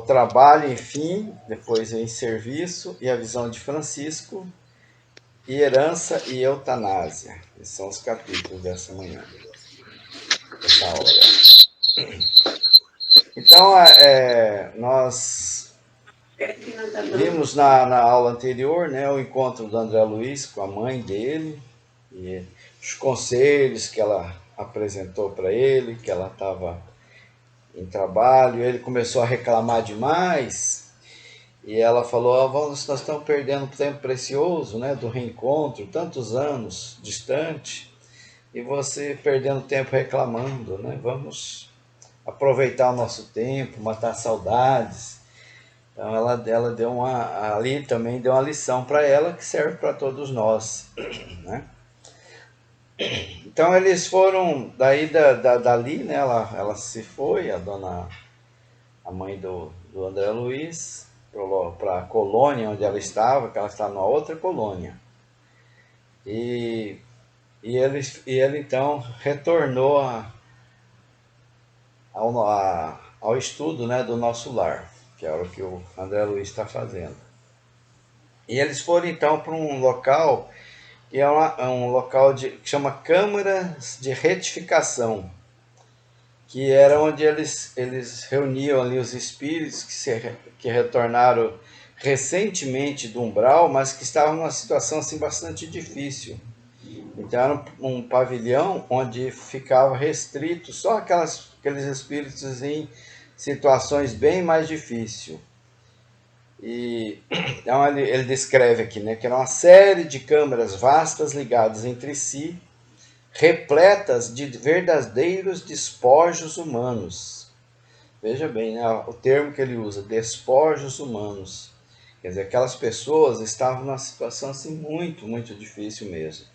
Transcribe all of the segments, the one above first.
trabalho, enfim, depois em serviço e a visão de Francisco, e herança e eutanásia. Esses são os capítulos dessa manhã, dessa hora. Então, nós vimos na aula anterior, né, o encontro do André Luiz com a mãe dele, e os conselhos que ela apresentou para ele, que ela estava em trabalho, ele começou a reclamar demais, e ela falou, nós estamos perdendo tempo precioso, né, do reencontro, tantos anos distante, e você perdendo tempo reclamando, né, vamos aproveitar o nosso tempo, matar saudades. Então ela deu ali também deu uma lição para ela que serve para todos nós, né? Então eles foram daí dali, né? Ela se foi, a mãe do André Luiz, para a colônia onde ela estava, que ela estava numa outra colônia. E ele então retornou ao estudo, né, do nosso lar, que era o que o André Luiz está fazendo. E eles foram então para um local que é um local que chama Câmaras de Retificação, que era onde eles reuniam ali os espíritos que retornaram recentemente do umbral, mas que estavam numa situação assim bastante difícil. Então era um pavilhão onde ficava restrito só aqueles espíritos em situações bem mais difíceis. E então ele descreve aqui, né, que era uma série de câmaras vastas ligadas entre si, repletas de verdadeiros despojos humanos. Veja bem, né, o termo que ele usa, despojos humanos. Quer dizer, aquelas pessoas estavam numa situação assim muito, muito difícil mesmo.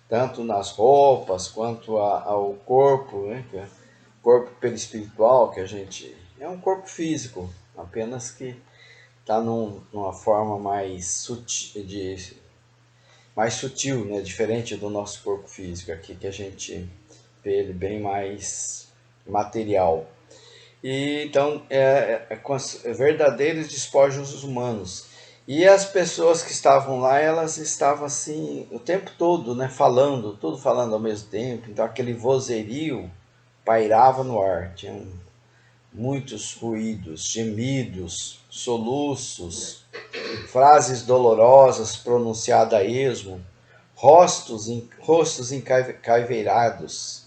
Tanto nas roupas, quanto ao corpo, né, que é o corpo perispiritual, que a gente... é um corpo físico, apenas que está numa forma mais sutil, né? Diferente do nosso corpo físico aqui, que a gente vê ele bem mais material. E então, verdadeiros despojos humanos. E as pessoas que estavam lá, elas estavam assim, o tempo todo, né? Tudo falando ao mesmo tempo. Então, aquele vozerio pairava no ar. Tinha muitos ruídos, gemidos, soluços, frases dolorosas pronunciadas a esmo, rostos encaiveirados,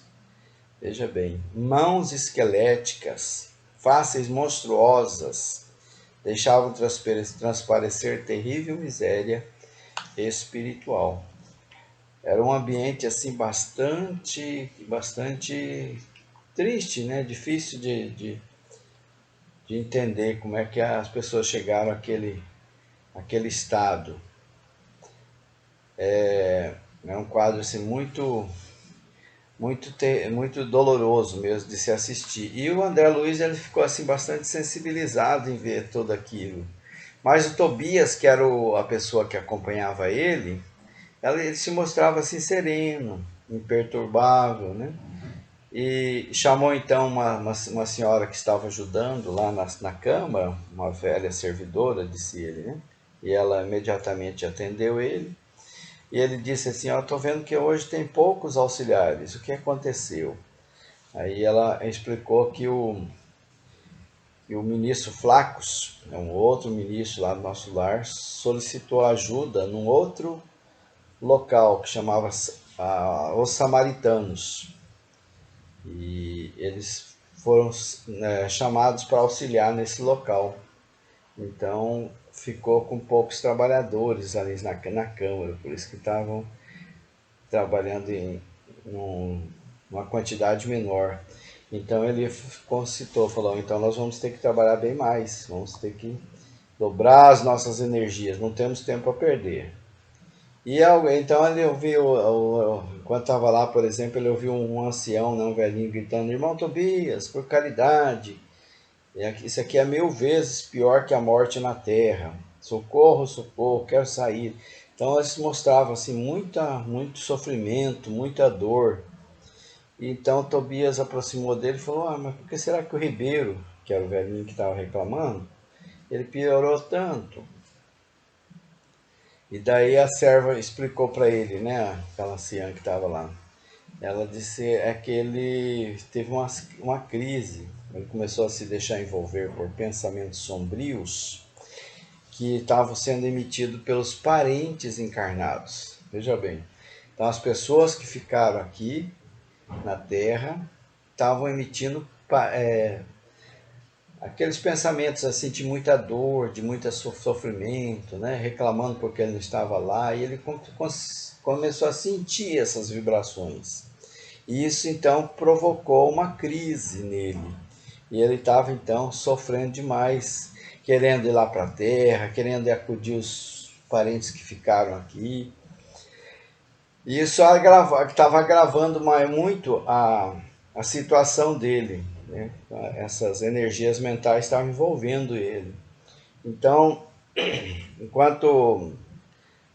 veja bem, mãos esqueléticas, faces monstruosas, deixavam transparecer terrível miséria espiritual. Era um ambiente assim bastante triste, né? Difícil de entender como é que as pessoas chegaram àquele estado. É um quadro assim, muito doloroso mesmo de se assistir. E o André Luiz ele ficou assim, bastante sensibilizado em ver tudo aquilo. Mas o Tobias, que era a pessoa que acompanhava ele se mostrava assim sereno, imperturbável, né? E chamou então uma senhora que estava ajudando lá na câmara, uma velha servidora, disse ele, né? E ela imediatamente atendeu ele. E ele disse assim, estou vendo que hoje tem poucos auxiliares, o que aconteceu? Aí ela explicou que o ministro Flacos, um outro ministro lá do nosso lar, solicitou ajuda num outro local que chamava Os Samaritanos. E eles foram chamados para auxiliar nesse local. Então ficou com poucos trabalhadores ali na Câmara, por isso que estavam trabalhando em uma quantidade menor. Então ele concitou, falou, então nós vamos ter que trabalhar bem mais, vamos ter que dobrar as nossas energias, não temos tempo a perder. E então ele ouviu, enquanto estava lá, por exemplo, ele ouviu um ancião, né, um velhinho, gritando, irmão Tobias, por caridade, isso aqui é 1000 vezes pior que a morte na terra, socorro, socorro, quero sair. Então eles mostravam assim, muito sofrimento, muita dor. E então Tobias aproximou dele e falou, mas por que será que o Ribeiro, que era o velhinho que estava reclamando, Ele piorou tanto. E daí a serva explicou para ele, né, aquela anciã que estava lá. Ela disse que ele teve uma crise. Ele começou a se deixar envolver por pensamentos sombrios que estavam sendo emitidos pelos parentes encarnados. Veja bem. Então as pessoas que ficaram aqui na Terra estavam emitindo aqueles pensamentos assim de muita dor, de muito sofrimento, né? Reclamando porque ele não estava lá, e ele começou a sentir essas vibrações. E isso então provocou uma crise nele. E ele estava então sofrendo demais, querendo ir lá para a Terra, querendo acudir os parentes que ficaram aqui. E isso estava agravando muito a situação dele, né? Essas energias mentais estavam envolvendo ele. Então, enquanto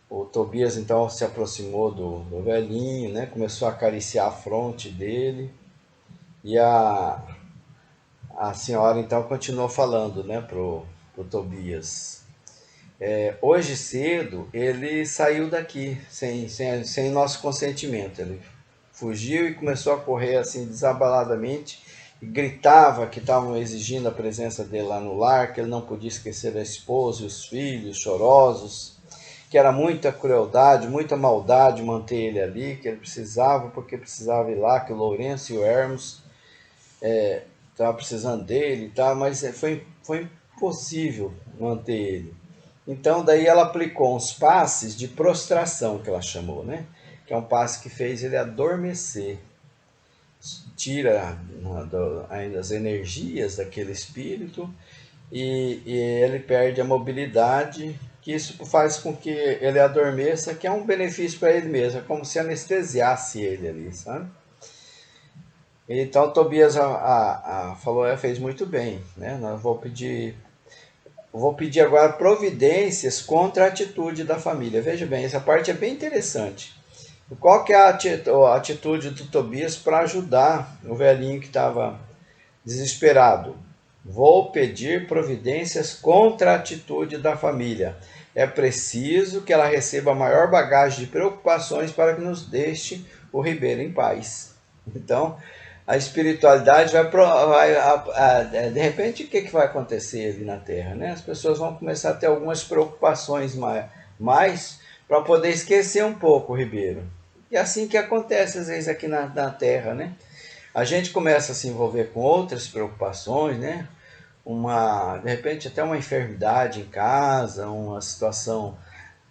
o Tobias então se aproximou do velhinho, né? Começou a acariciar a fronte dele, e a senhora então continuou falando, né, pro Tobias. Hoje cedo ele saiu daqui sem nosso consentimento. Ele fugiu e começou a correr assim desabaladamente e gritava que estavam exigindo a presença dele lá no lar, que ele não podia esquecer a esposa e os filhos chorosos, que era muita crueldade, muita maldade manter ele ali, que ele precisava, porque precisava ir lá, que o Lourenço e o Hermos estavam precisando dele e tal, mas foi impossível manter ele. Então daí ela aplicou uns passes de prostração, que ela chamou, né? Que é um passe que fez ele adormecer, tira ainda as energias daquele espírito, e ele perde a mobilidade, que isso faz com que ele adormeça, que é um benefício para ele mesmo, é como se anestesiasse ele ali, sabe? Então Tobias falou, fez muito bem, né? Vou pedir agora providências contra a atitude da família. Veja bem, essa parte é bem interessante. Qual que é a atitude do Tobias para ajudar o velhinho que estava desesperado? Vou pedir providências contra a atitude da família. É preciso que ela receba a maior bagagem de preocupações para que nos deixe o Ribeiro em paz. Então, a espiritualidade de repente, o que vai acontecer ali na Terra, né? As pessoas vão começar a ter algumas preocupações mais para poder esquecer um pouco o Ribeiro. E é assim que acontece às vezes aqui na Terra, né? A gente começa a se envolver com outras preocupações, né? De repente até uma enfermidade em casa, uma situação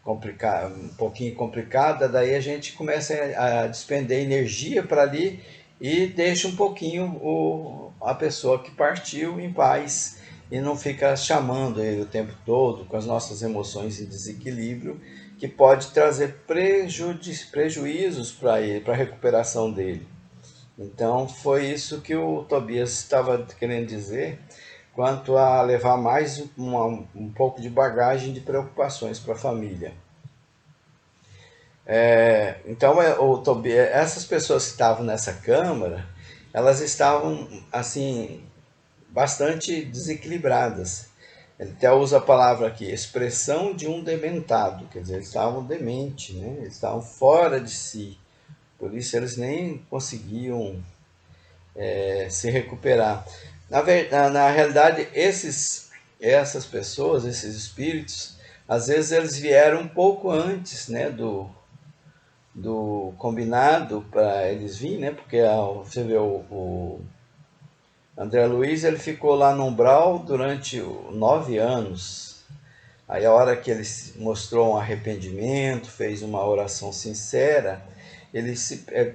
complicada, um pouquinho complicada, daí a gente começa a despender energia para ali e deixa um pouquinho a pessoa que partiu em paz, e não fica chamando ele o tempo todo com as nossas emoções em desequilíbrio, que pode trazer prejuízos para ele, para a recuperação dele. Então foi isso que o Tobias estava querendo dizer, quanto a levar mais um pouco de bagagem de preocupações para a família. Então o Tobias, essas pessoas que estavam nessa câmara, elas estavam assim bastante desequilibradas. Ele até usa a palavra aqui, expressão de um dementado, quer dizer, eles estavam dementes, né? Eles estavam fora de si, por isso eles nem conseguiam se recuperar. Na realidade, essas pessoas, esses espíritos, às vezes eles vieram um pouco antes, né, do combinado para eles virem, né, porque você vê o André Luiz, ele ficou lá no umbral durante 9 anos. Aí a hora que ele mostrou um arrependimento, fez uma oração sincera, ele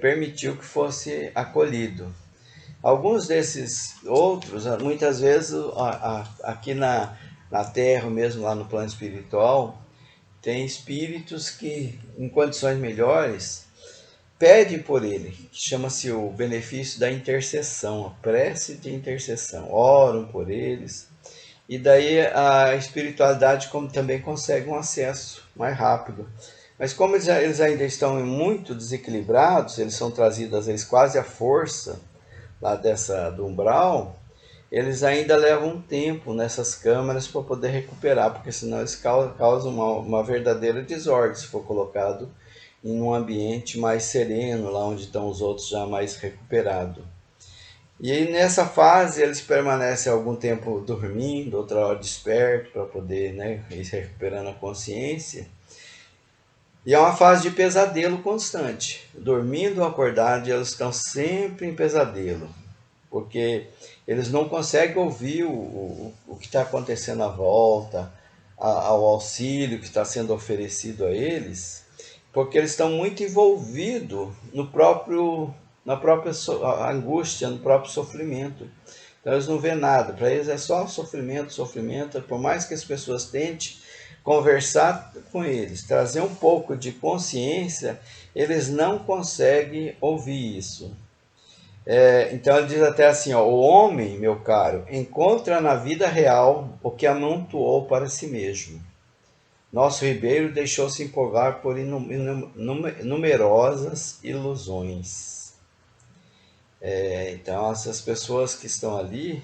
permitiu que fosse acolhido. Alguns desses outros, muitas vezes aqui na Terra, mesmo lá no plano espiritual, tem espíritos que, em condições melhores, pedem por ele, que chama-se o benefício da intercessão, a prece de intercessão, oram por eles, e daí a espiritualidade também consegue um acesso mais rápido. Mas como eles ainda estão muito desequilibrados, eles são trazidos às vezes quase à força lá do umbral, eles ainda levam um tempo nessas câmaras para poder recuperar, porque senão eles causam uma verdadeira desordem se for colocado em um ambiente mais sereno, lá onde estão os outros já mais recuperados. E aí nessa fase eles permanecem algum tempo dormindo, outra hora desperto para poder, né, ir recuperando a consciência. E é uma fase de pesadelo constante. Dormindo ou acordado, eles estão sempre em pesadelo, porque eles não conseguem ouvir o que está acontecendo à volta, ao auxílio que está sendo oferecido a eles, porque eles estão muito envolvidos na própria angústia, no próprio sofrimento. Então eles não vêem nada, para eles é só sofrimento, sofrimento. Por mais que as pessoas tentem conversar com eles, trazer um pouco de consciência, eles não conseguem ouvir isso. Então ele diz até assim, ó, o homem, meu caro, encontra na vida real o que amontoou para si mesmo. Nosso Ribeiro deixou-se empolgar por numerosas ilusões. Então essas pessoas que estão ali,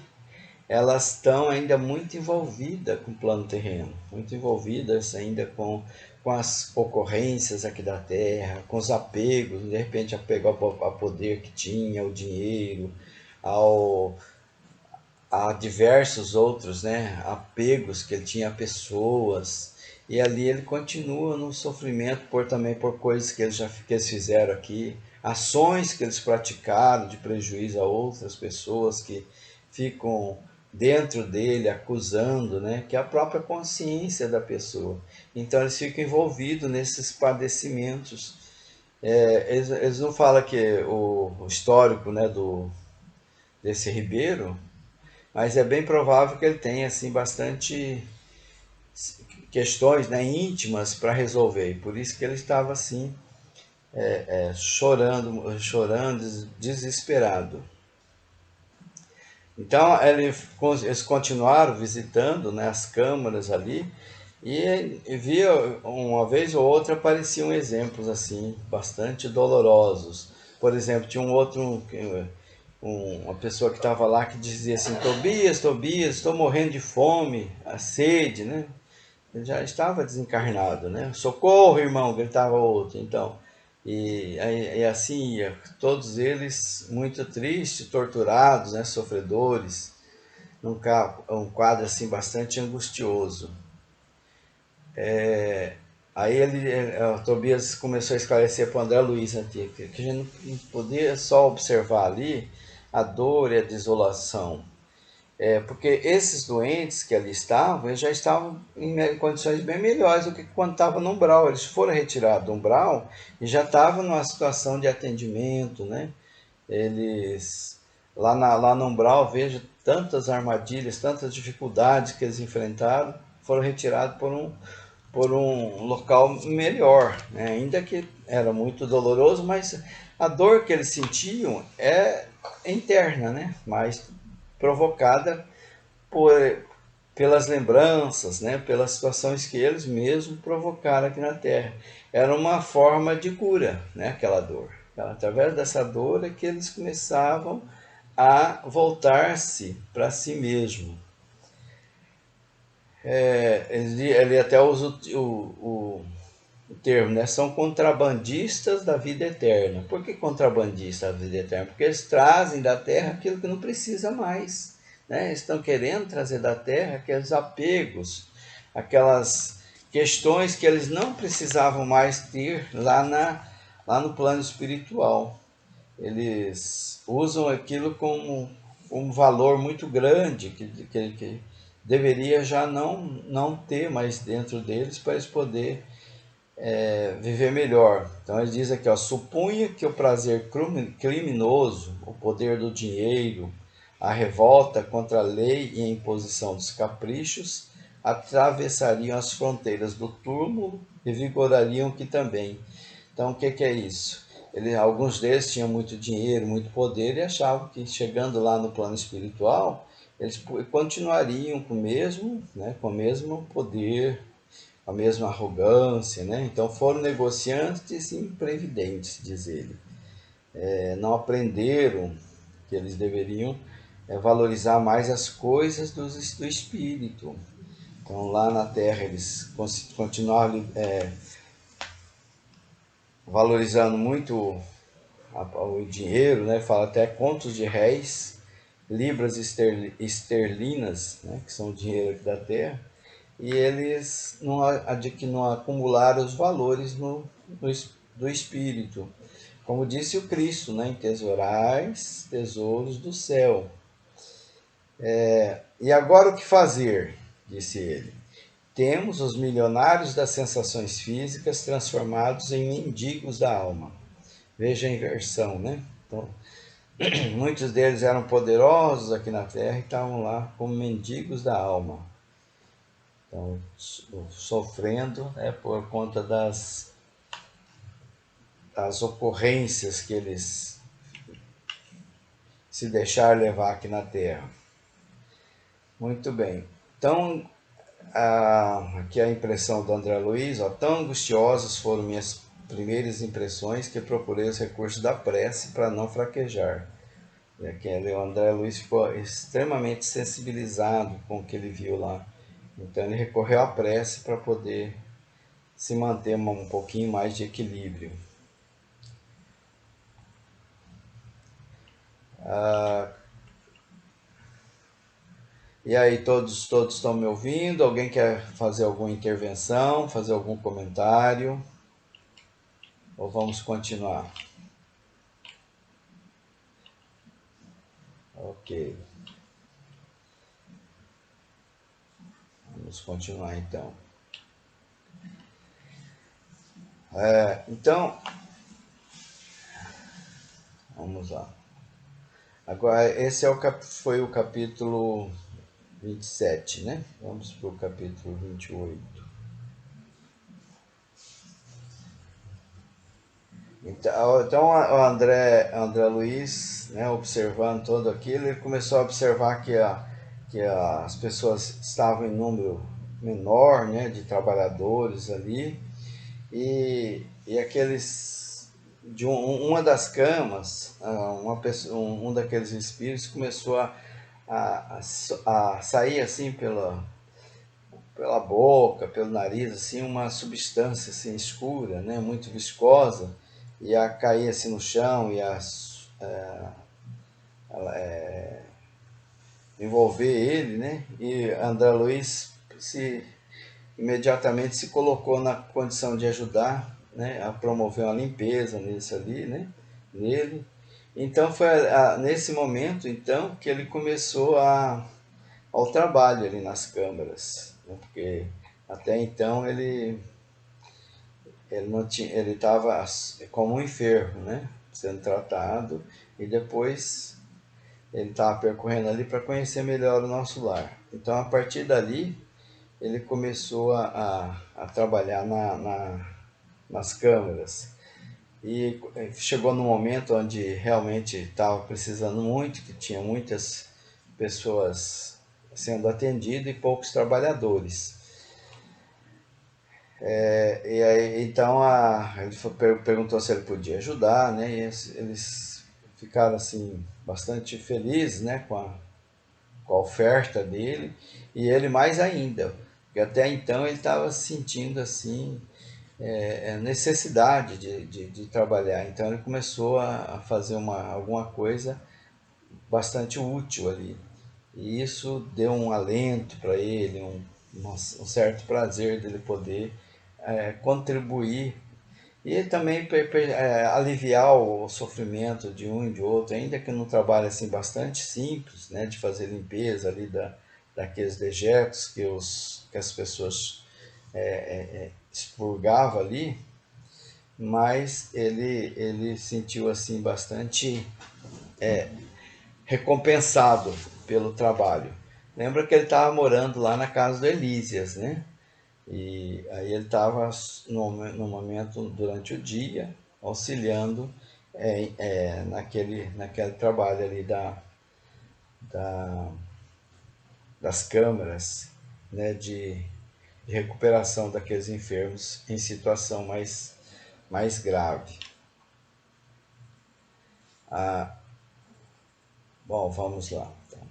elas estão ainda muito envolvidas com o plano terreno, muito envolvidas ainda com as ocorrências aqui da Terra, com os apegos, de repente apego a poder que tinha, ao dinheiro, ao, a diversos outros, né, apegos que ele tinha a pessoas. E ali ele continua no sofrimento também por coisas que eles fizeram aqui, ações que eles praticaram de prejuízo a outras pessoas que ficam dentro dele acusando, né, que é a própria consciência da pessoa. Então eles ficam envolvidos nesses padecimentos. Eles não falam que o histórico, né, desse Ribeiro, mas é bem provável que ele tenha assim bastante questões, né, íntimas para resolver. E por isso que ele estava assim, chorando, desesperado. Então eles continuaram visitando, né, as câmaras ali e via uma vez ou outra apareciam exemplos assim bastante dolorosos. Por exemplo, tinha uma pessoa que estava lá que dizia assim: Tobias, Tobias, estou morrendo de fome, a sede, né? Ele já estava desencarnado, né? Socorro, irmão, gritava outro. Então, e assim ia, todos eles muito tristes, torturados, né? Sofredores, um quadro assim bastante angustioso. Aí o Tobias começou a esclarecer para o André Luiz aqui, que a gente não podia só observar ali a dor e a desolação. Porque esses doentes que ali estavam, eles já estavam em condições bem melhores do que quando estavam no umbral. Eles foram retirados do umbral e já estavam numa situação de atendimento, né? Eles, lá no umbral, vejo tantas armadilhas, tantas dificuldades que eles enfrentaram, foram retirados por um local melhor, né? Ainda que era muito doloroso, mas a dor que eles sentiam é interna, né? Mas provocada por, pelas lembranças, né? Pelas situações que eles mesmos provocaram aqui na Terra. Era uma forma de cura, né? Aquela dor. Através dessa dor é que eles começavam a voltar-se para si mesmo. Ele até usa o termo, né? São contrabandistas da vida eterna. Por que contrabandistas da vida eterna? Porque eles trazem da Terra aquilo que não precisa mais, né? Eles estão querendo trazer da Terra aqueles apegos, aquelas questões que eles não precisavam mais ter lá no plano espiritual. Eles usam aquilo como um valor muito grande que deveria já não ter mais dentro deles para eles poderem viver melhor. Então ele diz aqui, ó, supunha que o prazer criminoso, o poder do dinheiro, a revolta contra a lei e a imposição dos caprichos atravessariam as fronteiras do túmulo e vigorariam que também. Então o que é isso? Alguns deles tinham muito dinheiro, muito poder e achavam que chegando lá no plano espiritual eles continuariam com o mesmo poder, a mesma arrogância, né? Então foram negociantes e imprevidentes, diz ele. Não aprenderam que eles deveriam valorizar mais as coisas do espírito. Então lá na Terra eles continuaram valorizando muito o dinheiro, né? Fala até contos de réis, libras esterlinas, né? Que são o dinheiro aqui da Terra, e eles não acumularam os valores do espírito. Como disse o Cristo, né? Entesourais tesouros do céu. E agora o que fazer? Disse ele. Temos os milionários das sensações físicas transformados em mendigos da alma. Veja a inversão, né? Então, muitos deles eram poderosos aqui na Terra e estavam lá como mendigos da alma. Então, sofrendo, né, por conta das ocorrências que eles se deixaram levar aqui na Terra. Muito bem. Então, aqui a impressão do André Luiz, ó, tão angustiosas foram minhas primeiras impressões que procurei os recursos da prece para não fraquejar. O André Luiz ficou extremamente sensibilizado com o que ele viu lá. Então ele recorreu à prece para poder se manter um pouquinho mais de equilíbrio. E aí, todos estão me ouvindo? Alguém quer fazer alguma intervenção, fazer algum comentário? Ou vamos continuar? Ok. Vamos continuar então. Então, vamos lá. Agora, esse foi o capítulo 27, né? Vamos para o capítulo 28. Então o André Luiz, né, observando tudo aquilo, ele começou a observar que as pessoas estavam em número menor, né, de trabalhadores ali, e aqueles de uma das camas, um daqueles espíritos começou a sair assim pela boca, pelo nariz, assim, uma substância assim escura, né, muito viscosa, e a cair assim no chão e envolver ele, né? E André Luiz imediatamente se colocou na condição de ajudar, né, a promover uma limpeza nele. Então foi nesse momento então que ele começou ao trabalho ali nas câmaras, né, porque até então ele estava como um enfermo, né, sendo tratado, e depois ele estava percorrendo ali para conhecer melhor o nosso lar. Então, a partir dali, ele começou a trabalhar nas câmaras. E chegou num momento onde realmente estava precisando muito, que tinha muitas pessoas sendo atendidas e poucos trabalhadores. E aí, então, ele perguntou se ele podia ajudar, né? E eles ficaram assim bastante felizes, né, com a oferta dele, e ele mais ainda, porque até então ele estava sentindo assim necessidade de trabalhar. Então ele começou a fazer alguma coisa bastante útil ali. E isso deu um alento para ele, um certo prazer dele poder contribuir e também aliviar o sofrimento de um e de outro, ainda que num trabalho assim bastante simples, né, de fazer limpeza ali daqueles dejetos que as pessoas expurgavam ali, mas ele sentiu assim bastante recompensado pelo trabalho. Lembra que ele estava morando lá na casa do Elísias, né? E aí ele estava no momento durante o dia auxiliando naquele trabalho ali da, das câmaras, né, de recuperação daqueles enfermos em situação mais grave. Bom, vamos lá. Então.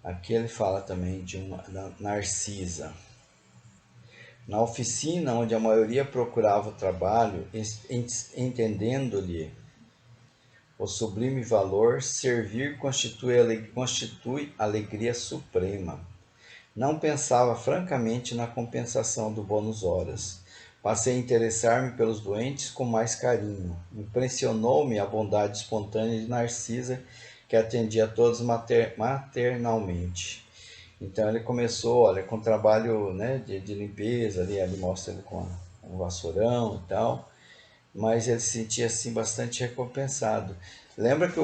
Aqui ele fala também de uma da Narcisa. Na oficina onde a maioria procurava o trabalho, entendendo-lhe o sublime valor, servir constitui alegria suprema. Não pensava francamente na compensação do bônus horas. Passei a interessar-me pelos doentes com mais carinho. Impressionou-me a bondade espontânea de Narcisa, que atendia a todos maternalmente. Então ele começou, olha, com trabalho, né, de limpeza, ali mostra ele com um vassourão e tal, mas ele se sentia assim bastante recompensado. Lembra que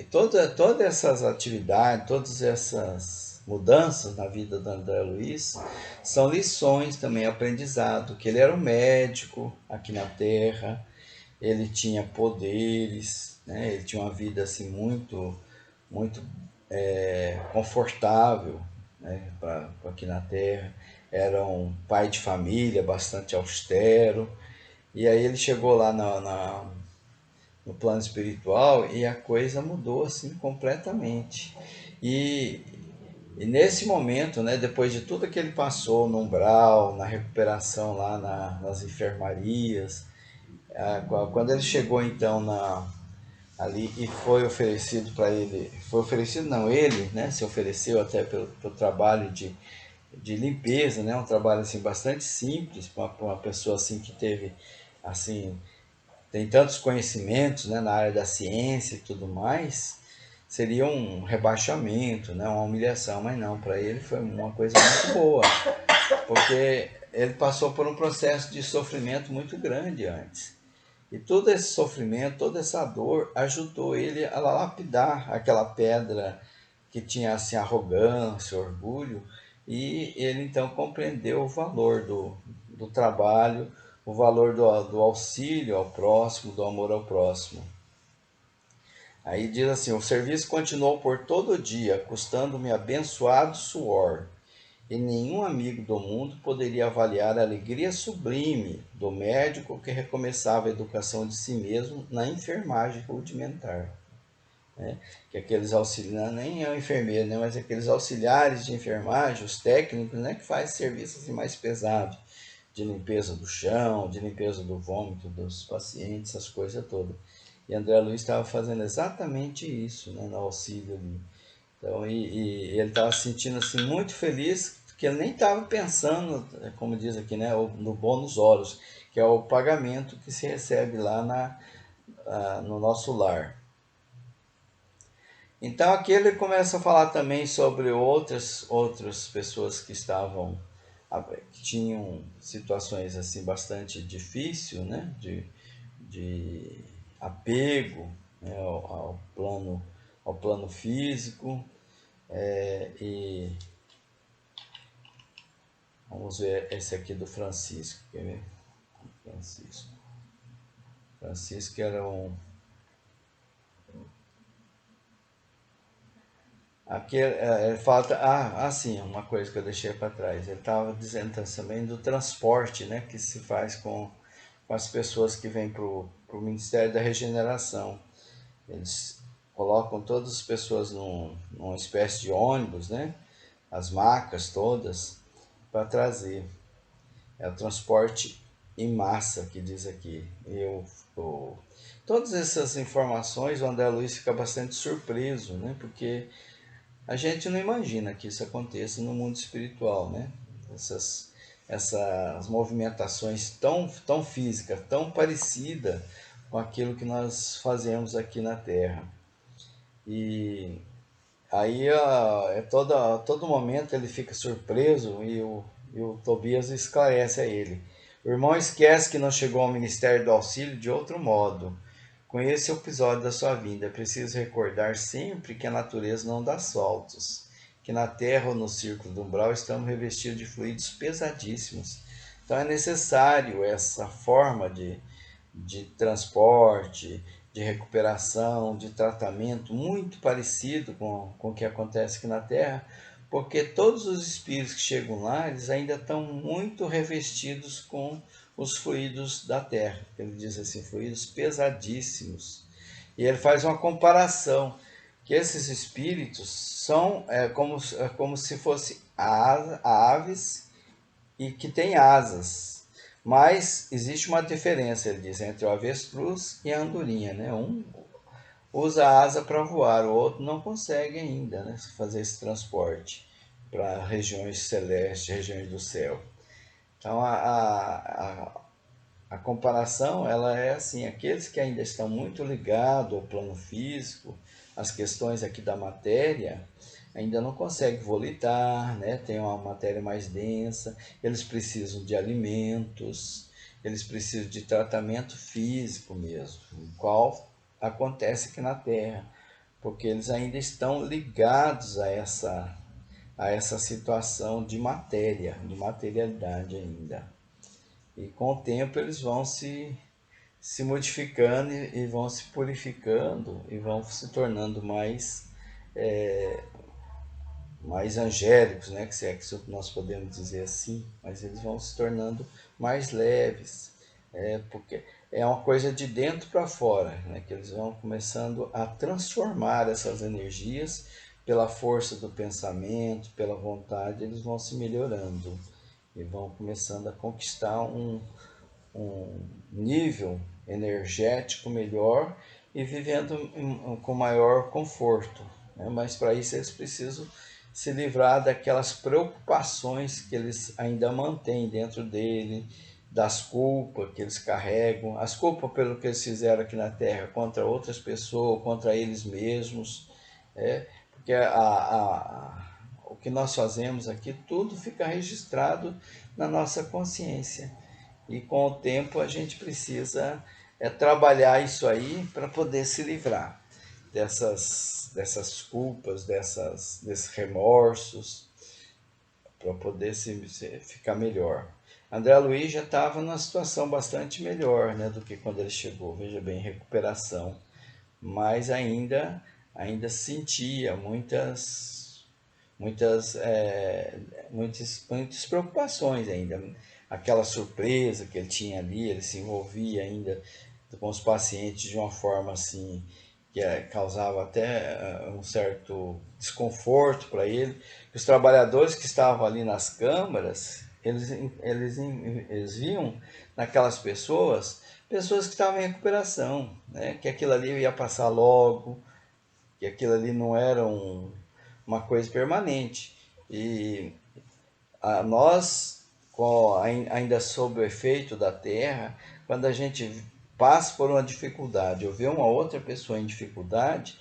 todas essas atividades, todas essas mudanças na vida do André Luiz são lições também, aprendizado, que ele era um médico aqui na Terra, ele tinha poderes, né? Ele tinha uma vida assim muito confortável, né? Aqui na Terra, era um pai de família bastante austero, e aí ele chegou lá no plano espiritual e a coisa mudou assim completamente. E, e nesse momento, né, depois de tudo que ele passou no umbral, na recuperação lá nas enfermarias, quando ele chegou então ali e foi oferecido para ele, foi oferecido não, ele, né, se ofereceu até pelo trabalho de limpeza, né, um trabalho assim bastante simples para uma pessoa assim que teve assim tem tantos conhecimentos, né, na área da ciência e tudo mais, seria um rebaixamento, né, uma humilhação, mas não, para ele foi uma coisa muito boa, porque ele passou por um processo de sofrimento muito grande antes. E todo esse sofrimento, toda essa dor ajudou ele a lapidar aquela pedra que tinha assim arrogância, orgulho, e ele então compreendeu o valor do trabalho, o valor do auxílio ao próximo, do amor ao próximo. Aí diz assim: o serviço continuou por todo o dia, custando-me abençoado suor, e nenhum amigo do mundo poderia avaliar a alegria sublime do médico que recomeçava a educação de si mesmo na enfermagem rudimentar. Né? Que aqueles auxiliares, nem é o enfermeiro, né? Mas aqueles auxiliares de enfermagem, os técnicos, né? Que fazem serviços assim, mais pesados, de limpeza do chão, de limpeza do vômito dos pacientes, essas coisas todas. E André Luiz estava fazendo exatamente isso, né? No auxílio ali. Então, e ele estava se sentindo assim, muito feliz, que ele nem estava pensando, como diz aqui, né? No bônus horas, que é o pagamento que se recebe lá no nosso lar. Então aqui ele começa a falar também sobre outras pessoas que estavam, que tinham situações assim bastante difíceis, né? De apego, né? Ao plano físico. E vamos ver esse aqui do Francisco, quer ver? Francisco. Francisco era um. Aqui ele fala, sim, uma coisa que eu deixei para trás. Ele estava dizendo também do transporte, né, que se faz com as pessoas que vêm para o Ministério da Regeneração. Eles colocam todas as pessoas numa espécie de ônibus, né, as macas todas, para trazer. É o transporte em massa que diz aqui. Todas essas informações, o André Luiz fica bastante surpreso, né, porque a gente não imagina que isso aconteça no mundo espiritual, né? Essas movimentações tão físicas, tão parecidas com aquilo que nós fazemos aqui na Terra. E aí todo momento ele fica surpreso e o Tobias esclarece a ele. O irmão esquece que não chegou ao Ministério do Auxílio de outro modo. Com esse episódio da sua vinda, é preciso recordar sempre que a natureza não dá saltos, que na Terra ou no círculo do umbral estamos revestidos de fluidos pesadíssimos. Então é necessário essa forma de transporte, de recuperação, de tratamento muito parecido com o que acontece aqui na Terra, porque todos os espíritos que chegam lá, eles ainda estão muito revestidos com os fluidos da Terra. Ele diz assim, fluidos pesadíssimos. E ele faz uma comparação, que esses espíritos são como se fossem aves e que têm asas. Mas existe uma diferença, ele diz, entre o avestruz e a andorinha, né? Um usa a asa para voar, o outro não consegue ainda, né, fazer esse transporte para regiões celestes, regiões do céu. Então a comparação ela é assim, aqueles que ainda estão muito ligados ao plano físico, as questões aqui da matéria, ainda não conseguem volitar, né? Tem uma matéria mais densa, eles precisam de alimentos, eles precisam de tratamento físico mesmo, o qual acontece aqui na Terra, porque eles ainda estão ligados a essa situação de matéria, de materialidade ainda. E com o tempo eles vão se modificando e vão se purificando e vão se tornando mais angélicos, né? Que se é que nós podemos dizer assim, mas eles vão se tornando mais leves, porque é uma coisa de dentro para fora, né? Que eles vão começando a transformar essas energias pela força do pensamento, pela vontade, eles vão se melhorando e vão começando a conquistar um nível energético melhor e vivendo com maior conforto, né? Mas para isso eles precisam se livrar daquelas preocupações que eles ainda mantêm dentro dele, das culpas que eles carregam, as culpas pelo que eles fizeram aqui na Terra contra outras pessoas, contra eles mesmos, porque o que nós fazemos aqui, tudo fica registrado na nossa consciência. E com o tempo a gente precisa trabalhar isso aí para poder se livrar dessas culpas, desses remorsos, para poder ficar melhor. André Luiz já estava numa situação bastante melhor, né, do que quando ele chegou, veja bem, recuperação, mas ainda sentia muitas preocupações ainda. Aquela surpresa que ele tinha ali, ele se envolvia ainda com os pacientes de uma forma assim que causava até um certo desconforto para ele. Os trabalhadores que estavam ali nas câmaras, eles viam naquelas pessoas que estavam em recuperação, né? Que aquilo ali ia passar logo, que aquilo ali não era uma coisa permanente. E nós, ainda sob o efeito da terra, quando a gente passa por uma dificuldade ou vê uma outra pessoa em dificuldade,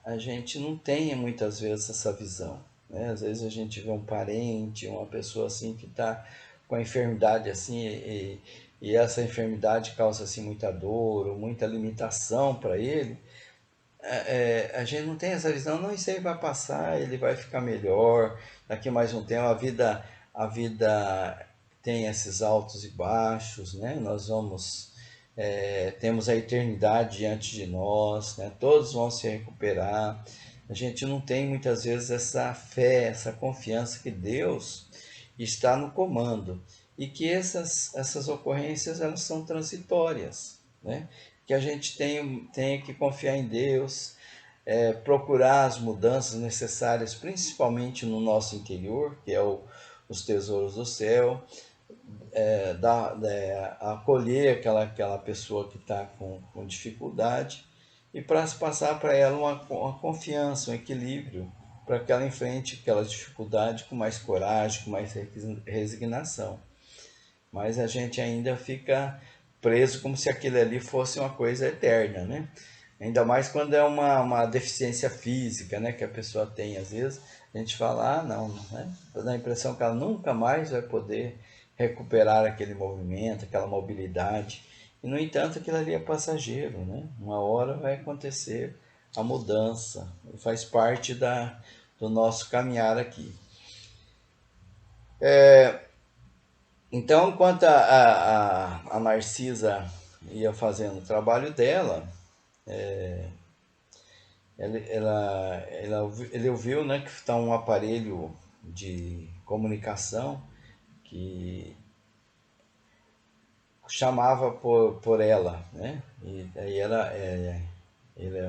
a gente não tem muitas vezes essa visão, né? Às vezes a gente vê um parente, uma pessoa assim que está com a enfermidade assim e essa enfermidade causa assim muita dor ou muita limitação para ele. A gente não tem essa visão, não, isso aí vai passar, ele vai ficar melhor, daqui mais um tempo a vida tem esses altos e baixos, né? Nós temos a eternidade diante de nós, né? Todos vão se recuperar. A gente não tem muitas vezes essa fé, essa confiança que Deus está no comando e que essas ocorrências elas são transitórias, né? Que a gente tem que confiar em Deus, procurar as mudanças necessárias, principalmente no nosso interior, que é os tesouros do céu, acolher aquela pessoa que está com dificuldade e para passar para ela uma confiança, um equilíbrio, para que ela enfrente aquela dificuldade com mais coragem, com mais resignação. Mas a gente ainda fica preso como se aquilo ali fosse uma coisa eterna, né? Ainda mais quando é uma deficiência física, né? Que a pessoa tem, às vezes, a gente fala, não, né? Dá a impressão que ela nunca mais vai poder recuperar aquele movimento, aquela mobilidade. E, no entanto, aquilo ali é passageiro, né? Uma hora vai acontecer a mudança, faz parte do nosso caminhar aqui. Então, enquanto a Narcisa ia fazendo o trabalho dela, ele ouviu, né, que está um aparelho de comunicação que chamava por ela, né? E aí ele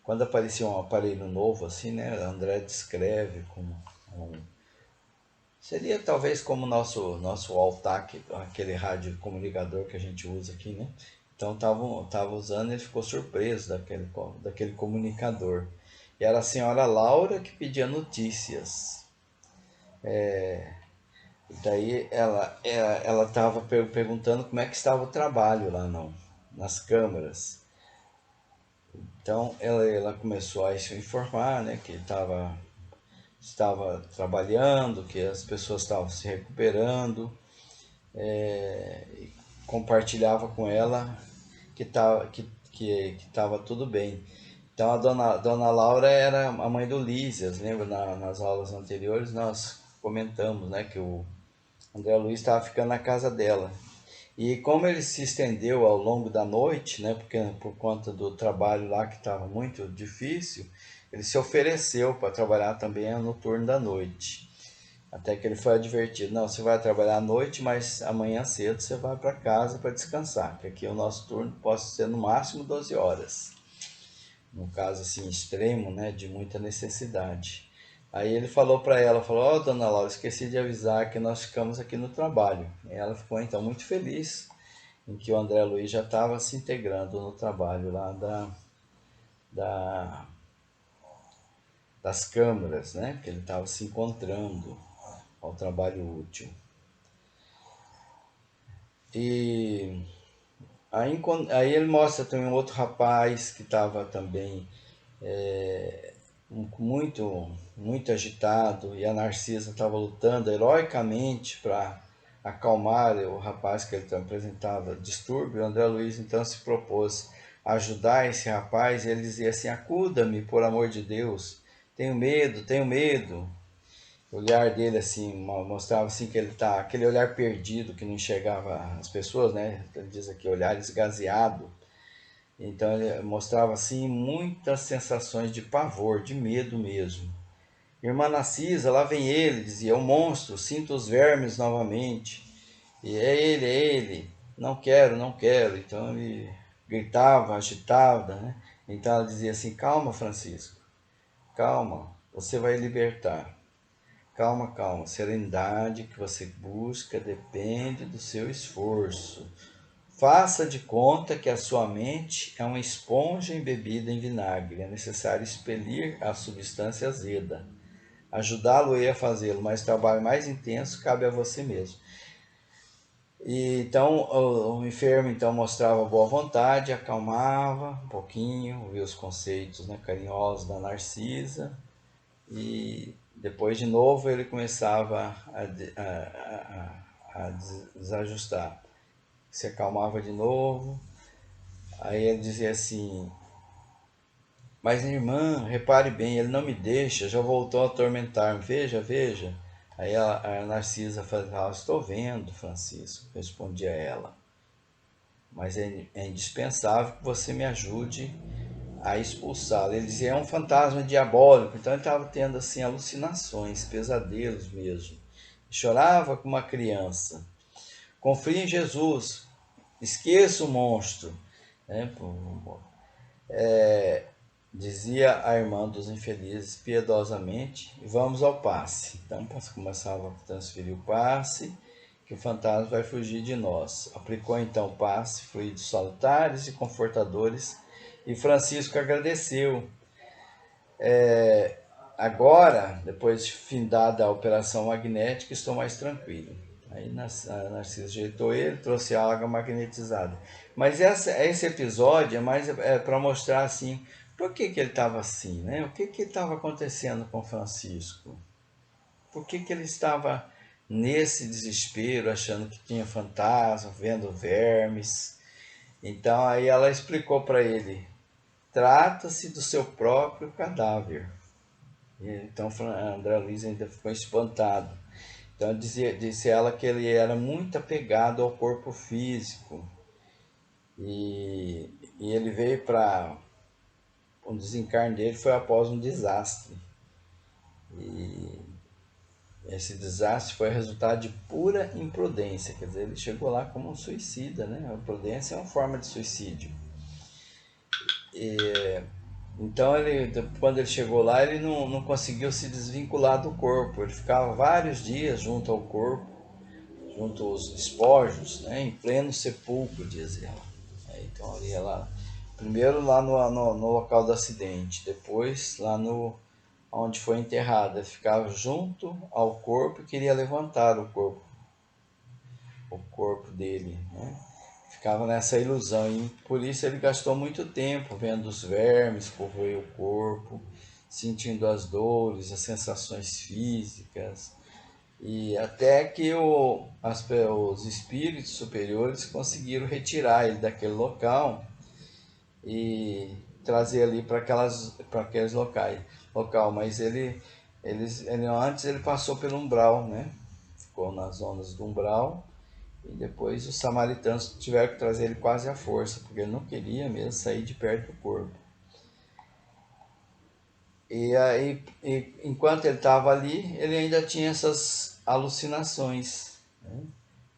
quando aparecia um aparelho novo assim, né, André descreve como seria talvez como nosso Altac, aquele rádio comunicador que a gente usa aqui, né? Então tava usando, ele ficou surpreso daquele comunicador. E era a senhora Laura que pedia notícias. E daí ela estava perguntando como é que estava o trabalho lá não, nas câmaras. Então ela começou a se informar, né, que estava trabalhando, que as pessoas estavam se recuperando, e compartilhava com ela que tava tudo bem. Então a dona Laura era a mãe do Lísias, lembra? Nas aulas anteriores nós comentamos, né, que o André Luiz estava ficando na casa dela. E como ele se estendeu ao longo da noite, né, porque por conta do trabalho lá que estava muito difícil, ele se ofereceu para trabalhar também no turno da noite. Até que ele foi advertido: não, você vai trabalhar à noite, mas amanhã cedo você vai para casa para descansar, que aqui o nosso turno pode ser no máximo 12 horas. No caso assim extremo, né, de muita necessidade. Aí ele falou para ela, falou: ó, dona Laura, esqueci de avisar que nós ficamos aqui no trabalho. E ela ficou então muito feliz em que o André Luiz já estava se integrando no trabalho lá da, das câmaras, né? Que ele estava se encontrando ao trabalho útil. E aí ele mostra também um outro rapaz que estava também muito agitado, e a Narcisa estava lutando heroicamente para acalmar o rapaz que ele apresentava distúrbio. O André Luiz então se propôs a ajudar esse rapaz, e ele dizia assim: acuda-me, por amor de Deus, tenho medo, tenho medo. O olhar dele assim mostrava assim que ele tá aquele olhar perdido, que não enxergava as pessoas, né? Ele diz aqui olhar esgazeado. Então ele mostrava assim muitas sensações de pavor, de medo mesmo. Irmã Narcisa, lá vem ele, dizia: é um monstro, sinto os vermes novamente. E é ele, não quero, não quero. Então ele gritava, agitava, né? Então ela dizia assim: calma, Francisco, calma, você vai libertar. Calma, calma, serenidade que você busca depende do seu esforço. Faça de conta que a sua mente é uma esponja embebida em vinagre. É necessário expelir a substância azeda. Ajudá-lo a fazê-lo, mas o trabalho mais intenso cabe a você mesmo. E então o enfermo então mostrava boa vontade, acalmava um pouquinho, ouvia os conceitos, né, carinhosos da Narcisa, e depois de novo ele começava a desajustar. Se acalmava de novo. Aí ele dizia assim: mas irmã, repare bem, ele não me deixa, já voltou a atormentar-me, veja, veja. Aí a Narcisa falava: estou vendo, Francisco, respondia ela, mas é indispensável que você me ajude a expulsá-lo. Ele dizia: é um fantasma diabólico. Então ele estava tendo assim alucinações, pesadelos mesmo. Chorava como uma criança. Confie em Jesus, esqueça o monstro, né? Dizia a irmã dos infelizes piedosamente: e vamos ao passe. Então começava a transferir o passe, que o fantasma vai fugir de nós. Aplicou então o passe, fluidos salutares e confortadores, e Francisco agradeceu. Agora, depois de findada a operação magnética, estou mais tranquilo. Aí a Narcisa ajeitou ele, trouxe a água magnetizada. Mas esse episódio é mais para mostrar assim, por que ele estava assim, né? O que estava acontecendo com Francisco? Por que ele estava nesse desespero, achando que tinha fantasma, vendo vermes? Então aí ela explicou para ele: trata-se do seu próprio cadáver. Então André Luiz ainda ficou espantado. Então disse ela que ele era muito apegado ao corpo físico, e ele veio para o desencarne dele foi após um desastre. E esse desastre foi resultado de pura imprudência, quer dizer, ele chegou lá como um suicida, né? A imprudência é uma forma de suicídio. Então quando ele chegou lá, ele não conseguiu se desvincular do corpo. Ele ficava vários dias junto ao corpo, junto aos despojos, né, em pleno sepulcro, diz ela. Então ali ela, primeiro lá no local do acidente, depois lá no onde foi enterrado. Ele ficava junto ao corpo e queria levantar o corpo dele, né? Ficava nessa ilusão e por isso ele gastou muito tempo vendo os vermes corroer o corpo, sentindo as dores, as sensações físicas, e até que os espíritos superiores conseguiram retirar ele daquele e trazer ali para aqueles mas ele antes ele passou pelo umbral, né? Ficou nas zonas do umbral e depois os samaritanos tiveram que trazer ele quase à força, porque ele não queria mesmo sair de perto do corpo. E aí, enquanto ele estava ali, ele ainda tinha essas alucinações, né?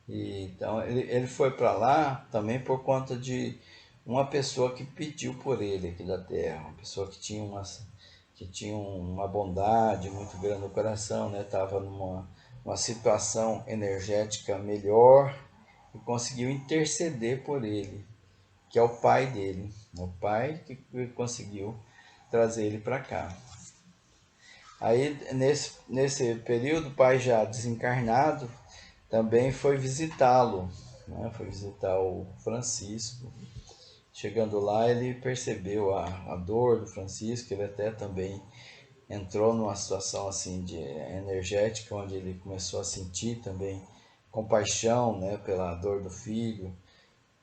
Então ele foi para lá também por conta de uma pessoa que pediu por ele aqui da terra, uma pessoa que tinha uma bondade muito grande no coração, né? Estava uma situação energética melhor e conseguiu interceder por ele, que é o pai dele, o pai que conseguiu trazer ele para cá. Aí nesse período, o pai já desencarnado também foi visitá-lo, né? Foi visitar o Francisco. Chegando lá, ele percebeu a dor do Francisco, ele até também entrou numa situação assim de energética, onde ele começou a sentir também compaixão, né, pela dor do filho,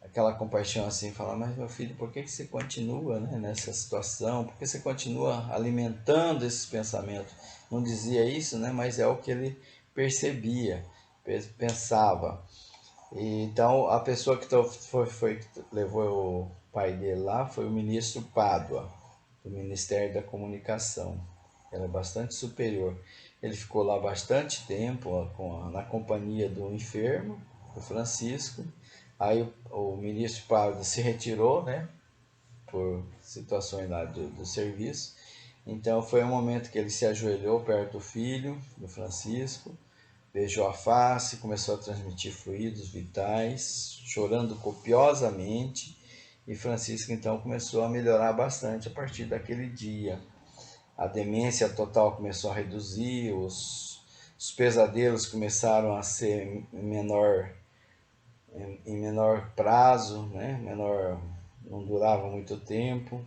aquela compaixão assim, falar, mas meu filho, por que você continua, né, nessa situação? Por que você continua alimentando esses pensamentos? Não dizia isso, né, mas é o que ele percebia, pensava. E, então, a pessoa que levou o pai dele lá foi o ministro Pádua, do Ministério da Comunicação. Era bastante superior. Ele ficou lá bastante tempo na companhia do enfermo, do Francisco. Aí o ministro Pádua se retirou, né, por situações lá do serviço. Então foi um momento que ele se ajoelhou perto do filho, do Francisco, beijou a face, começou a transmitir fluidos vitais, chorando copiosamente, e Francisco então começou a melhorar bastante a partir daquele dia. A demência total começou a reduzir, os pesadelos começaram a ser em menor prazo, né? Não durava muito tempo,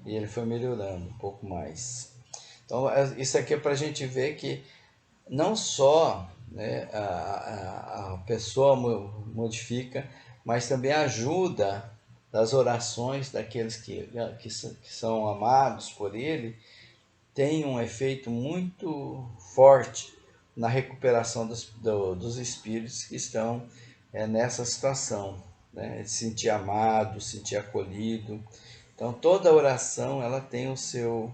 e ele foi melhorando um pouco mais. Então, isso aqui é para a gente ver que não só, né, a pessoa modifica, mas também ajuda das orações daqueles que são amados por ele, tem um efeito muito forte na recuperação dos espíritos que estão nessa situação, né, de sentir amado, sentir acolhido. Então toda oração ela tem o seu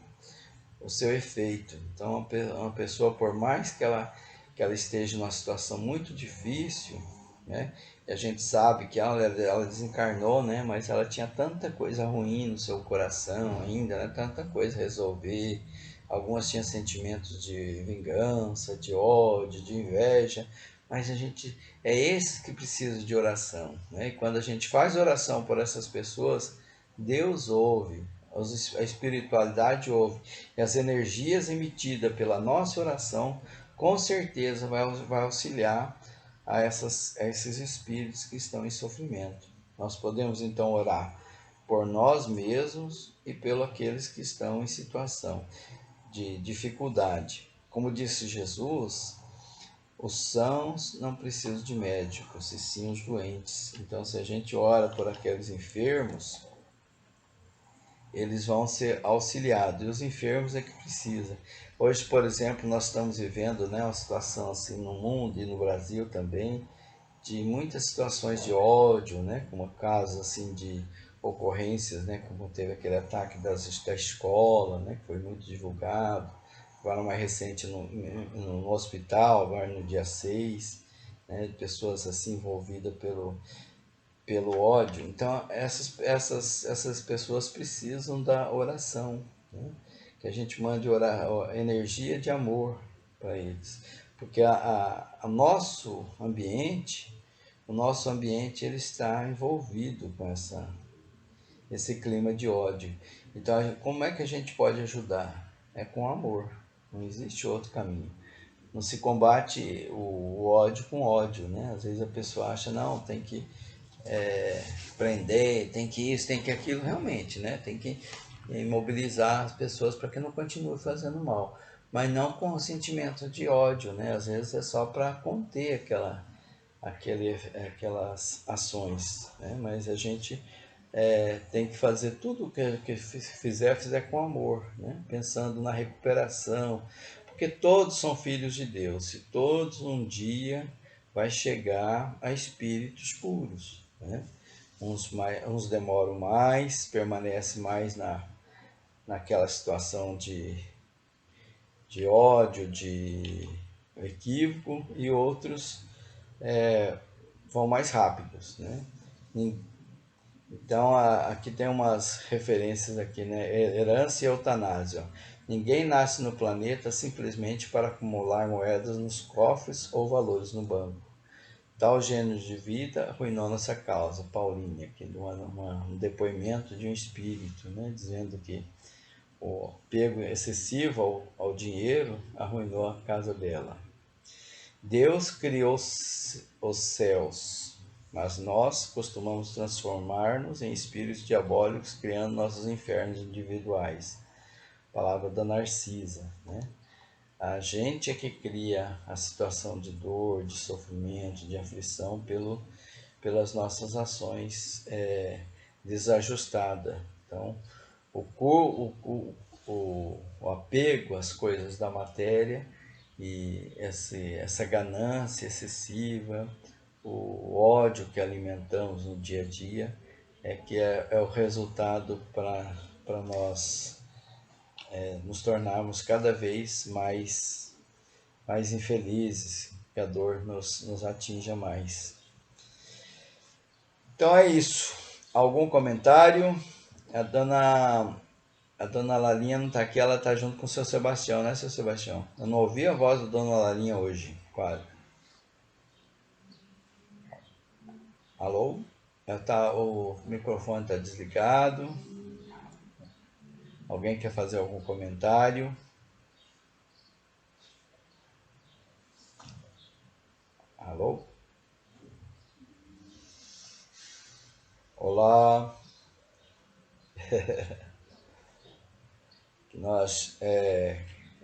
efeito. Então, uma pessoa, por mais que ela esteja numa situação muito difícil, né? E a gente sabe que ela desencarnou, né? Mas ela tinha tanta coisa ruim no seu coração ainda, né? Tanta coisa a resolver. Algumas tinham sentimentos de vingança, de ódio, de inveja, mas é esses que precisam de oração, né? E quando a gente faz oração por essas pessoas, Deus ouve, a espiritualidade ouve, e as energias emitidas pela nossa oração, com certeza vai auxiliar a esses espíritos que estão em sofrimento. Nós podemos então orar por nós mesmos e pelos aqueles que estão em situação de dificuldade. Como disse Jesus, os sãos não precisam de médicos, e sim os doentes. Então, se a gente ora por aqueles enfermos, eles vão ser auxiliados, e os enfermos é que precisam. Hoje, por exemplo, nós estamos vivendo, né, uma situação assim no mundo e no Brasil também, de muitas situações de ódio, né, como casos assim de ocorrências, né, como teve aquele ataque da escola, né, que foi muito divulgado, agora mais recente no hospital, agora no dia 6, né, pessoas assim envolvidas pelo ódio. Então, essas pessoas precisam da oração, né? Que a gente mande energia de amor para eles. Porque o nosso ambiente ele está envolvido com esse clima de ódio. Então, como é que a gente pode ajudar? É com amor. Não existe outro caminho. Não se combate o ódio com ódio, né? Às vezes a pessoa acha, não, tem que prender, tem que isso, tem que aquilo, realmente, né? Tem que imobilizar as pessoas para que não continue fazendo mal. Mas não com o sentimento de ódio, né? Às vezes é só para conter aquelas ações, né? Mas a gente tem que fazer tudo que fizer com amor, né? Pensando na recuperação, porque todos são filhos de Deus e todos um dia vai chegar a espíritos puros, né? Uns demoram mais, permanecem mais naquela situação de ódio, de equívoco, e outros vão mais rápidos, né? Então, aqui tem umas referências aqui, né? Herança e eutanásia. Ninguém nasce no planeta simplesmente para acumular moedas nos cofres ou valores no banco. Tal gênero de vida arruinou nossa causa. Paulinha, aqui um depoimento de um espírito, né? Dizendo que o apego excessivo ao dinheiro arruinou a casa dela. Deus criou os céus, mas nós costumamos transformar-nos em espíritos diabólicos, criando nossos infernos individuais. Palavra da Narcisa, né? A gente é que cria a situação de dor, de sofrimento, de aflição pelas nossas ações desajustadas. Então, o apego às coisas da matéria e essa ganância excessiva, o ódio que alimentamos no dia a dia, é o resultado para nós nos tornarmos cada vez mais infelizes, que a dor nos atinja mais. Então é isso. Algum comentário? A dona Lalinha não está aqui, ela está junto com o seu Sebastião, né, seu Sebastião? Eu não ouvi a voz da dona Lalinha hoje, quase. Alô? O microfone está desligado. Alguém quer fazer algum comentário? Alô? Olá.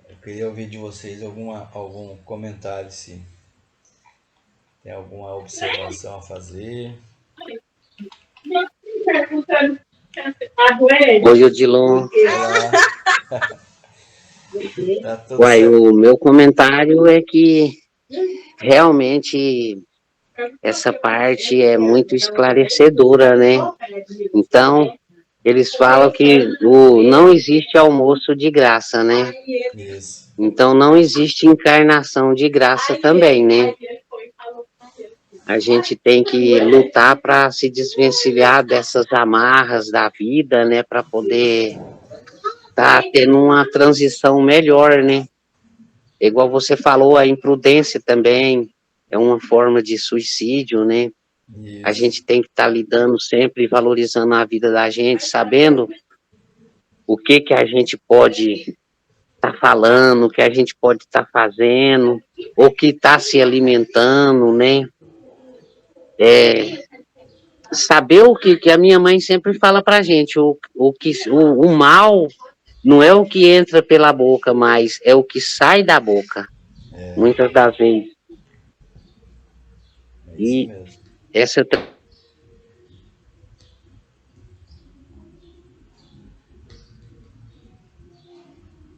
Eu queria ouvir de vocês algum comentário, se tem alguma observação a fazer. Oi, Odilon. Olá. Tá tudo Uai, certo? o meu comentário é que realmente essa parte é muito esclarecedora, né? Então, eles falam que não existe almoço de graça, né? Isso. Então, não existe encarnação de graça também, né? A gente tem que lutar para se desvencilhar dessas amarras da vida, né? Para poder estar tendo uma transição melhor, né? Igual você falou, a imprudência também é uma forma de suicídio, né? A Isso. gente tem que estar lidando sempre, valorizando a vida da gente, sabendo o que que a gente pode estar falando, o que a gente pode estar fazendo, o que está se alimentando, né? Saber que a minha mãe sempre fala pra gente, o mal não é o que entra pela boca, mas é o que sai da boca, muitas das vezes. É isso E mesmo. essa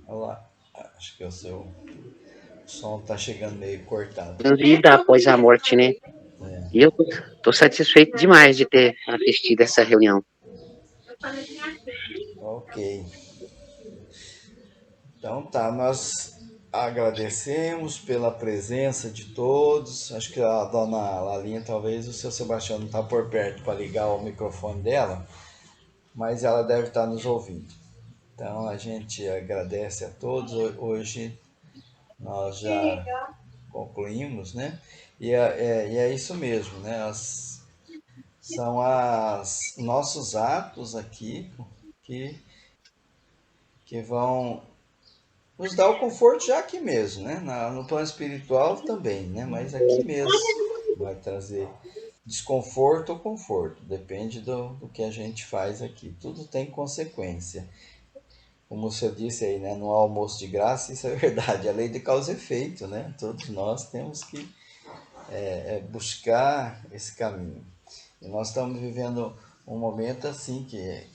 Olá. Acho que o seu som tá chegando meio cortado. vida após a morte, né? E eu tô satisfeito demais de ter assistido essa reunião. Ok. Então tá, nós agradecemos pela presença de todos. Acho que a dona Lalinha, talvez o seu Sebastião não está por perto para ligar o microfone dela, mas ela deve estar nos ouvindo. Então a gente agradece a todos. Hoje nós já concluímos, né? E é isso mesmo, né? São nossos atos aqui que, que vão nos dar o conforto já aqui mesmo, né? No plano espiritual também, né? Mas aqui mesmo vai trazer desconforto ou conforto, depende do que a gente faz aqui. Tudo tem consequência. Como o senhor disse aí, né? No almoço de graça, isso é verdade. A lei de causa e efeito, né? Todos nós temos que buscar esse caminho. E nós estamos vivendo um momento assim que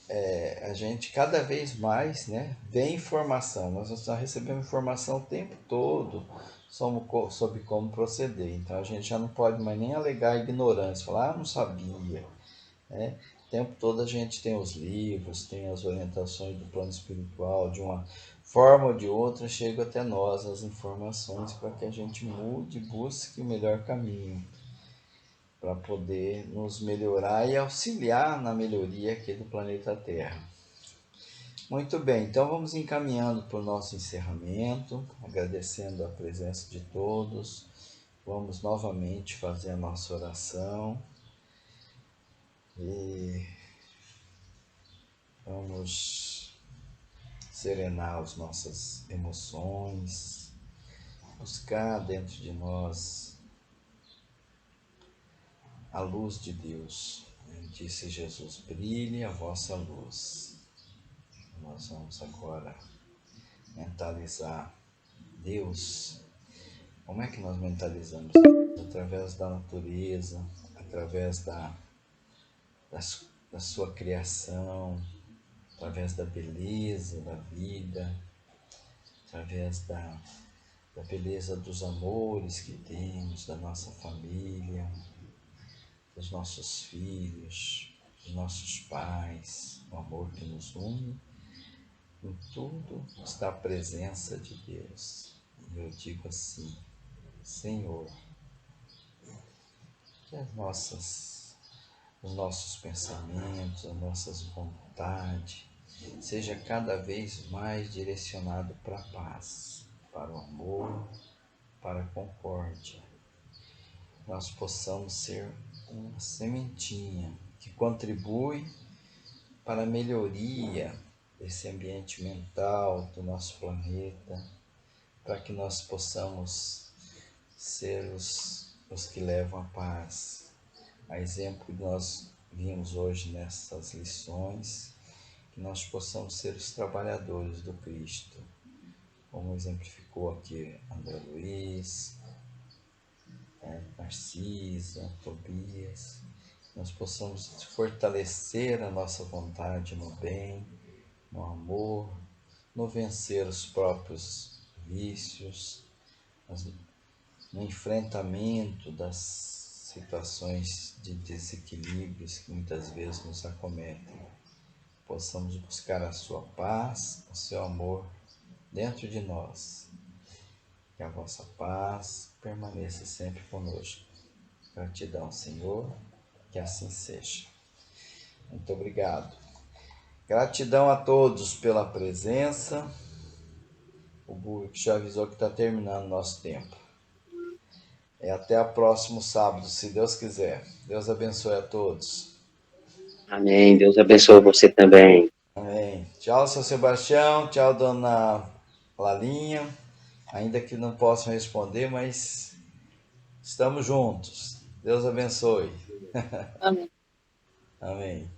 a gente cada vez mais, né, vê informação. Nós estamos recebendo informação o tempo todo sobre como proceder. Então a gente já não pode mais nem alegar ignorância, falar, não sabia. Né? O tempo todo a gente tem os livros, tem as orientações do plano espiritual, de uma forma ou de outra chegam até nós as informações para que a gente mude, busque o melhor caminho para poder nos melhorar e auxiliar na melhoria aqui do planeta Terra. Muito bem, então vamos encaminhando para o nosso encerramento, agradecendo a presença de todos. Vamos novamente fazer a nossa oração e vamos serenar as nossas emoções, buscar dentro de nós a luz de Deus. Disse Jesus, brilhe a vossa luz. Nós vamos agora mentalizar Deus. Como é que nós mentalizamos? Através da natureza, através da sua criação, através da beleza da vida, através da beleza dos amores que temos, da nossa família, dos nossos filhos, dos nossos pais, o amor que nos une. Em tudo está a presença de Deus. E eu digo assim, Senhor, que os nossos pensamentos, as nossas vontades, seja cada vez mais direcionado para a paz, para o amor, para a concórdia. Nós possamos ser uma sementinha que contribui para a melhoria desse ambiente mental do nosso planeta, para que nós possamos ser os que levam a paz. A exemplo que nós vimos hoje nessas lições, que nós possamos ser os trabalhadores do Cristo, como exemplificou aqui André Luiz, Narcisa, Tobias, nós possamos fortalecer a nossa vontade no bem, no amor, no vencer os próprios vícios, no enfrentamento das situações de desequilíbrios que muitas vezes nos acometem. Possamos buscar a sua paz, o seu amor dentro de nós. Que a vossa paz permaneça sempre conosco. Gratidão, Senhor, que assim seja. Muito obrigado. Gratidão a todos pela presença. O Google já avisou que está terminando o nosso tempo. Até o próximo sábado, se Deus quiser. Deus abençoe a todos. Amém. Deus abençoe você também. Amém. Tchau, seu Sebastião. Tchau, dona Lalinha. Ainda que não possam responder, mas estamos juntos. Deus abençoe. Amém. Amém.